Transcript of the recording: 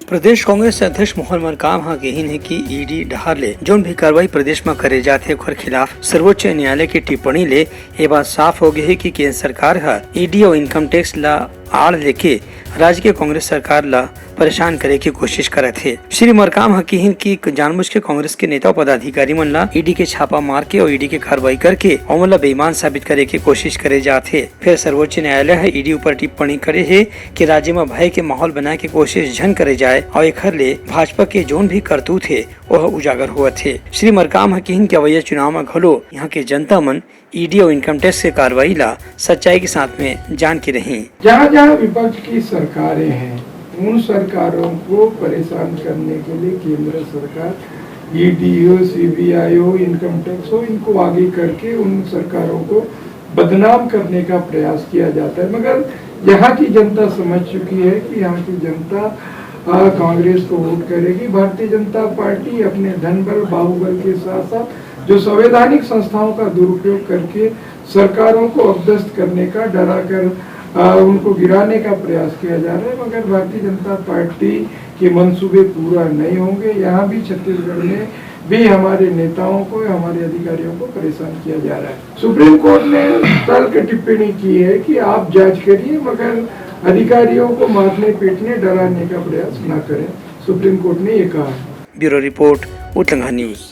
प्रदेश कांग्रेस अध्यक्ष मोहन मरकाम हाँ कहिन है कि ईडी डहार ले जोन भी कार्रवाई प्रदेश में करे जाते ओकर खिलाफ सर्वोच्च न्यायालय की टिप्पणी ले ये बात साफ हो गई है कि केंद्र सरकार है ईडी और इनकम टैक्स ला आड़ लेके राज्य के कांग्रेस सरकार ला परेशान करे की कोशिश करे थे। श्री मरकाम हकीन की जानबूझ के कांग्रेस के नेता पदाधिकारी मन ला ईडी के छापा मार के और ईडी के कार्रवाई करके और बेईमान साबित करे की कोशिश करे जाते। फिर सर्वोच्च न्यायालय है ईडी ऊपर टिप्पणी करे है कि राज्य में भय के माहौल बनाए के कोशिश झन करे जाए और एक ले भाजपा के जोन भी करतूत है वह उजागर हुआ थे। श्री मरकाम हकीन के अवैध चुनाव में घलो यहाँ के जनता मन ईडी और इनकम टैक्स के कार्रवाई ला सच्चाई के साथ में जान की रही। जहाँ जहाँ विपक्ष की सरकारें हैं उन सरकारों को परेशान करने के लिए केंद्र सरकार ईडी हो, सीबीआई हो, इनकम टैक्स हो, इनको आगे करके उन सरकारों को बदनाम करने का प्रयास किया जाता है। मगर यहाँ की जनता समझ चुकी है कि यहाँ की जनता कांग्रेस को वोट करेगी। भारतीय जनता पार्टी अपने धन बल बाहुबल के साथ साथ जो संवैधानिक संस्थाओं का दुरुपयोग करके सरकारों को अपदस्थ करने का, डरा कर उनको गिराने का प्रयास किया जा रहा है, मगर भारतीय जनता पार्टी के मंसूबे पूरा नहीं होंगे। यहाँ भी छत्तीसगढ़ में भी हमारे नेताओं को, हमारे अधिकारियों को परेशान किया जा रहा है। सुप्रीम कोर्ट ने तर्क टिप्पणी की है कि आप जांच करिए मगर अधिकारियों को मारने पीटने डराने का प्रयास न करें। सुप्रीम कोर्ट ने ये कहा। ब्यूरो रिपोर्ट, उटलंगा न्यूज।